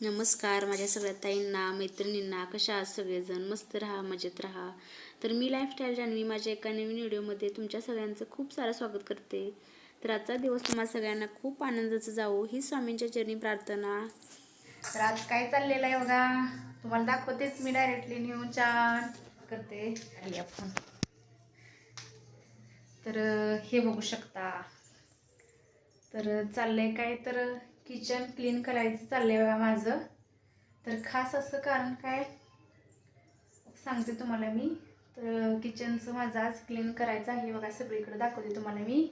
नमस्कार माझ्या सगळ्या ताईंना मैत्रिणींना. कशा आहात सगळेजण? मस्त राहा, मजेत राहा. तर मी लाईफस्टाईल जान्हवी माझ्या एका नवीन व्हिडिओमध्ये तुमच्या सगळ्यांचं खूप सारं स्वागत करते. तर आजचा दिवस तुम्हाला सगळ्यांना खूप आनंदाचं जावो ही स्वामींच्या चरणी प्रार्थना. तर आज काय चाललेलं आहे बघा, तुम्हाला दाखवतेच मी. डायरेक्टली न्यू छान करते आपण. तर हे बघू शकता. तर चाललंय काय, तर किचन क्लीन करायचं चाललंय बघा माझं. तर खास असं कारण काय सांगते तुम्हाला मी. तर किचनचं माझं आज क्लीन करायचं आहे बघा. सगळीकडे दाखवते तुम्हाला मी.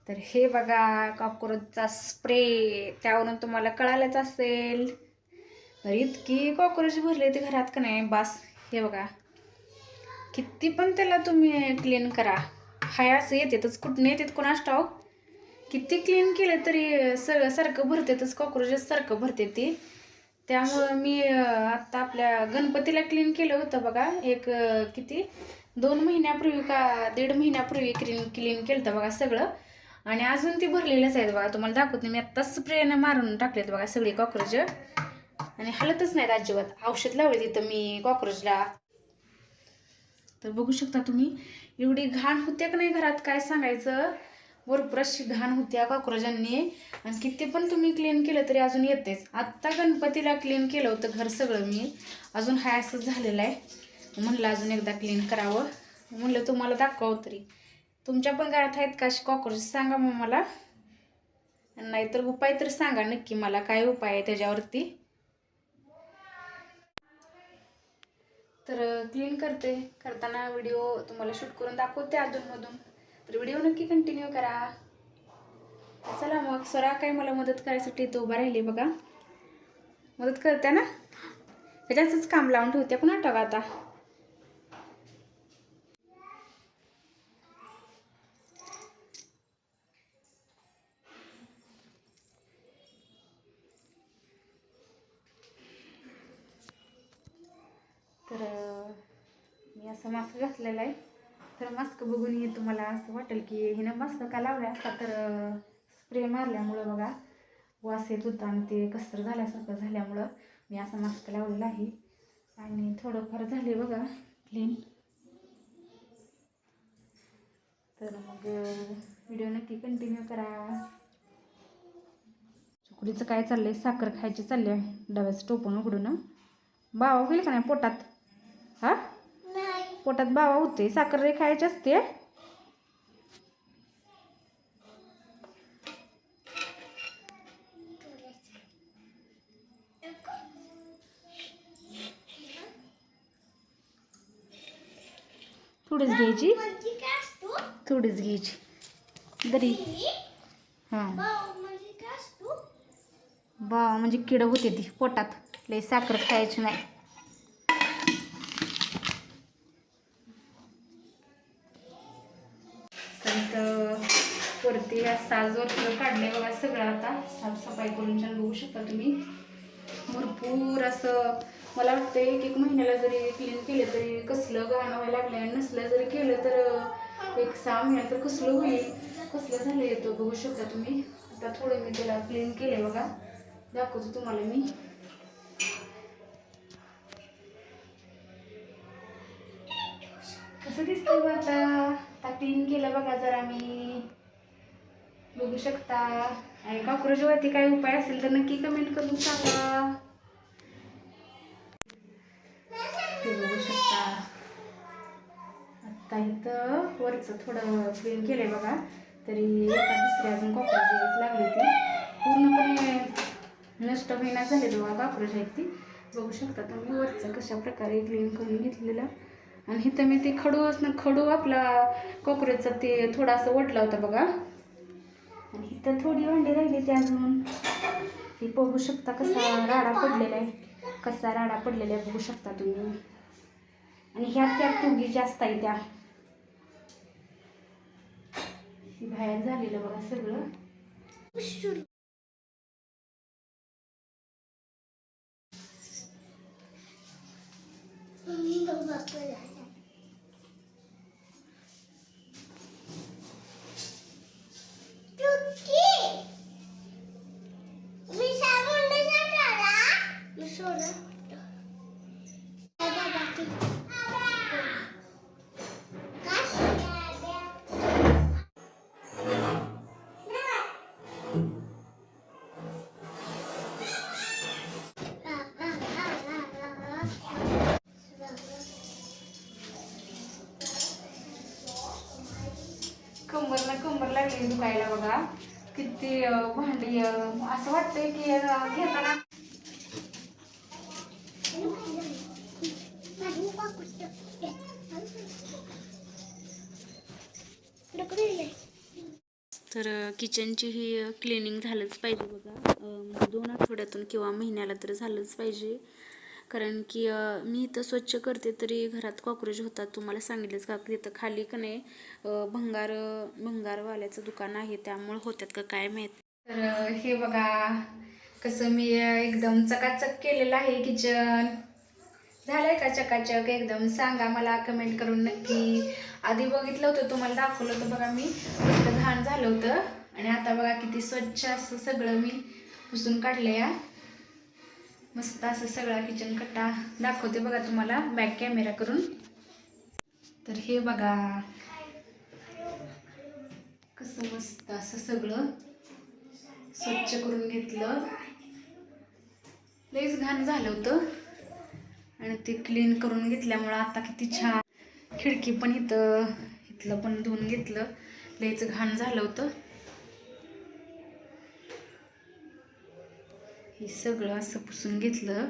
तर हे बघा कॉकरोचचा स्प्रे, त्यावरून तुम्हाला कळालंच असेल. तर इतकी कॉकरोच भरले ते घरात का नाही बास. हे बघा, किती पण त्याला तुम्ही क्लीन करा, हाय असं येतेच. कुठून येतात कोणास ठाऊक. किती क्लीन केलं तरी सारखं भरतेच, कॉक्रोचेस सारखं भरते ती. त्यामुळं मी आत्ता आपल्या गणपतीला क्लीन केलं होतं बघा. एक किती 2 महिन्यापूर्वी का 1.5 महिन्यापूर्वी क्लीन केलं होतं बघा सगळं. आणि अजून ती भरलेलंच आहेत बघा. तुम्हाला दाखवते मी आत्ता. स्प्रेनं मारून टाकलेत बघा सगळी कॉक्रोच. आणि हलतच नाहीत अजिबात. औषध लावले तिथं मी कॉक्रोचला. तर बघू शकता तुम्ही, एवढी घाण होते का नाही घरात काय सांगायचं. भरपूर अशी घाण होत्या कॉक्रोचांनी. आणि किती पण तुम्ही क्लीन केलं तरी अजून येतेच. आत्ता गणपतीला क्लीन केलं होतं घर सगळं मी, अजून हाय असं झालेलं आहे. म्हणलं अजून एकदा क्लीन करावं, म्हणलं तुम्हाला दाखवावं. तरी तुमच्या पण घरात आहेत का अशी कॉक्रोच सांगा मग मला. नाहीतर उपाय तर सांगा नक्की मला, काय उपाय आहे त्याच्यावरती. तर क्लीन करताना व्हिडिओ तुम्हाला शूट करून दाखवते अधूनमधून. तर व्हिडिओ नक्की कंटिन्यू करा. चला मग, स्वरा काय मला मदत करायसाठी तो उभा राहिली बघा. मदत करते ना, त्याच्याच काम लावून ठेवते पुन्हा टाका आता. तर मी असं मास्क घातलेला आहे. तर मास्क बघून तुम्हाला असं वाटेल की हिनं मास्क का लावला असता. तर स्प्रे मारल्यामुळं बघा वास येत होता आणि ते कसर झाल्यासारखं झाल्यामुळं मी असा मास्क लावलेला आहे. आणि थोडंफार झाले बघा क्लीन. तर मग व्हिडिओ नक्की कंटिन्यू करा. चुकडीचं काय चाललंय, साखर खायची चालली आहे डब्याचं टोपण उघडून. बावा होईल का नाही पोटात? हा, पोटात बावा होते. साखर रे खायची असते. थोडीच घ्यायची, थोडीच घ्यायची दरी. हां, बावा म्हणजे किड होते ती पोटात. लई साखर खायची नाही. वरती साजवर काढले बघा सगळं. आता साफसफाई करून छान बघू शकता तुम्ही. भरपूर असं मला वाटतं एक महिन्याला जरी क्लीन केलं तरी कसलं घाण व्हायला लागलं. आणि नसलं जरी केलं तर एक 6 महिन्यात तर कसलं होईल, कसलं झालं येतं बघू शकता तुम्ही. आता थोडं मी त्याला क्लीन केले बघा, दाखवतो तुम्हाला मी. कसं दिसतंय बघ आता क्लीन केलं बघा जरा मी, बघू शकता. आणि कॉक्रोचवरती काय उपाय असेल तर नक्की कमेंट करून सांगा. हे बघू शकता. आत्ता इथं वरचं थोडं क्लीन केलंय बघा. तरी एका दुसऱ्या अजून कॉक्रोच लागली ती. पूर्णपणे नष्ट होईना झाले बघा कॉक्रोच आहेत ती. बघू शकता तुम्ही वरचं कशा प्रकारे क्लीन करून घेतलेलं. आणि इथं मी ते खडू आपला कॉक्रोचचा ते थोडासा ओढला होता बघा. आणि इथं थोडी भांडी राहिली ती अजून. ही बघू शकता कसा राडा पडलेला आहे, कसा राडा पडलेला आहे बघू शकता तुम्ही. आणि ह्या त्या तुगी जास्त आहे त्या बाहेर झालेलं बघा सगळं. कंबर लागली दुखायला बघा. किती भांडी असं वाटतंय की घेताना तर किचनची ही क्लिनिंग झालंच पाहिजे बघा. 2 आठवड्यातून किंवा महिन्याला तर झालंच पाहिजे. कारण की मी इथं स्वच्छ करते तरी घरात कॉक्रोच होतात. तुम्हाला सांगितलंच का तिथं खाली का नाही भंगारवाल्याचं दुकान आहे, त्यामुळे होतात का काय माहीत. तर हे बघा कसं मी एकदम चकाचक केलेलं आहे किचन. झालंय का चकाचक एकदम? सांगा मला कमेंट करून नक्की. आधी बघितलं होतं, तुम्हाला दाखवलं होतं बघा मी, कसलं घाण झालं होतं. आणि आता बघा किती स्वच्छ असं सगळं मी पुसून काढलंय. मस्त असं सगळा किचन कट्टा दाखवते बघा तुम्हाला बॅक कॅमेरा करून. तर हे बघा कसं मस्त असं सगळं स्वच्छ करून घेतलं. लईच घाण झालं होतं आणि ते क्लीन करून घेतल्यामुळं आता किती छान. खिडकी पण इथलं पण धुवून घेतलं. लईच घाण झालं होतं. हे सगळं असं पुसून घेतलं.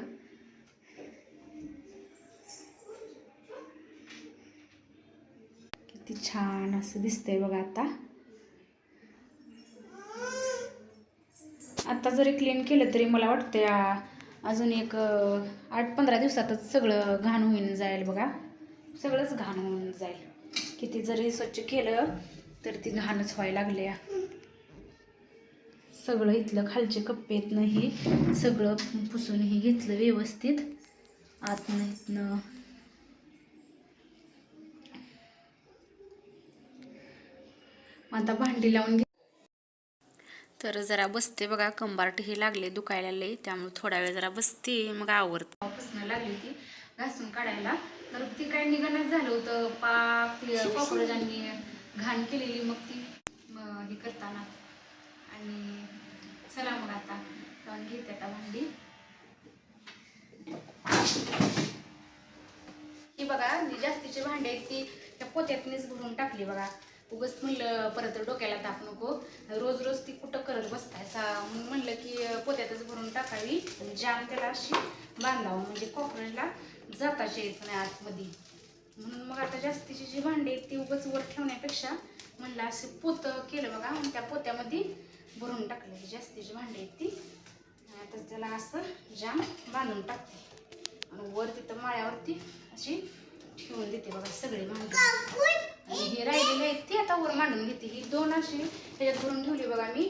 किती छान असं दिसतंय बघा. आता जरी क्लीन केलं तरी मला वाटतं अजून एक 8-15 दिवसातच सगळं घाण होऊन जाईल बघा. सगळंच घाण होऊन जाईल. किती जरी स्वच्छ केलं तर ती घाणच व्हायला लागले. सगळं इथलं खालचे कप्पेतनं ही सगळं पुसूनही घेतलं व्यवस्थित. आतनं इथनं आता भांडी लावून तर जरा बसते बघा. कंबारट हे लागले दुखायला लई, त्यामुळे थोडा वेळ जरा बसते, मग आवरते. पुसणं लागली ती घासून काढायला, तर ती काय निघणच झालं होतं. पाक ती कॉक्रोचांनी घाण केलेली मग ती हे करताना. आणि चला मग आता लावून घेते आता भांडी. ही बघा जास्तीची भांडी आहेत ती त्या पोत्यातनीच भरून टाकली बघा. उगच म्हणलं परत डोक्याला ताप नको, रोज रोज ती कुठं करत बसतायचा, म्हणून म्हणलं की पोत्यातच भरून टाकावी आणि जाम त्याला अशी बांधावं, म्हणजे कॉक्रोचला जाताच यायचं नाही आतमध्ये. म्हणून मग आता जास्तीची जी भांडी आहेत ती उगच वर ठेवण्यापेक्षा म्हणलं असं पोतं केलं बघा, आणि त्या पोत्यामध्ये भरून टाकलं. जास्तीची भांडी आहेत ती आता त्याला असं जाम बांधून टाकते आणि वर तिथं माळ्यावरती अशी ठेवून देते बघा सगळे भांडी. आणि हे राहिलेले आहेत ती आता वर मांडून घेते. ही 2 अशी त्याच्यात भरून ठेवली बघा मी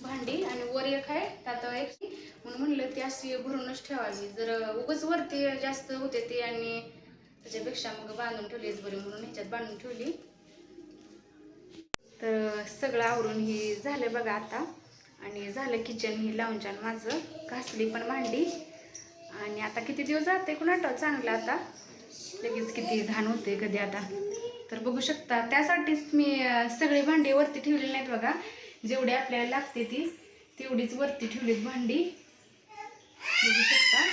भांडी, आणि वर एक आहे त्यात एक, म्हणून म्हणलं ती अशी भरूनच ठेवावी. जर उगच वरती जास्त होते ती आणि त्याच्यापेक्षा मग बांधून ठेवलीच बरी, म्हणून ह्याच्यात बांधून ठेवली. तर सगळं आवरून ही झालं बघा आता, आणि झालं किचन ही लावून छान माझं. घासली पण भांडी, आणि आता किती दिवस जाते कुणाला चांगलं. आता लगेच किती घाण होते कधी आता. तर बघू शकता त्यासाठीच मी सगळी भांडी वरती ठेवलेली नाहीत बघा. जेवढी आपल्याला लागते ती तेवढीच वरती ठेवलीत भांडी. बघू शकता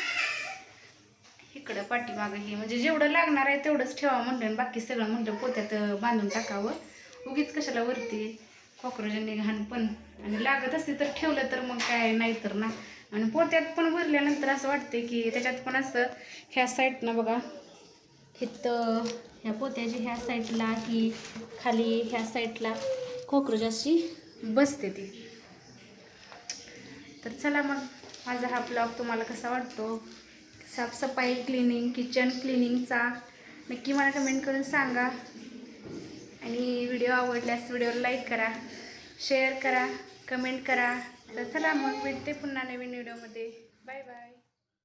इकडं पाठीमागं ही, म्हणजे जेवढं लागणार आहे तेवढंच ठेवा म्हणलं, बाकी सगळं म्हणलं पोत्यात बांधून टाकावं. उगीच कशाला वरती कॉक्रोचांनी घाण पण, आणि लागत असते तर ठेवलं तर मग काय नाही तर ना. आणि पोत्यात पण भरल्यानंतर असं वाटते की त्याच्यात पण असं ह्या साईडनं बघा, इथं ह्या पोत्याची ह्या साईडला ही खाली ह्या साईडला कॉक्रोच अशी बसते ती. तर चला मग माझा हा ब्लॉग तुम्हाला कसा वाटतो, साफसफाई क्लिनिंग किचन क्लिनिंगचा, नक्की मला कमेंट करून सांगा. आणि व्हिडिओ आवडल्यास व्हिडिओला लाईक करा, शेअर करा, कमेंट करा. तर चला मग भेटते पुन्हा नवीन व्हिडिओमध्ये. Bye bye.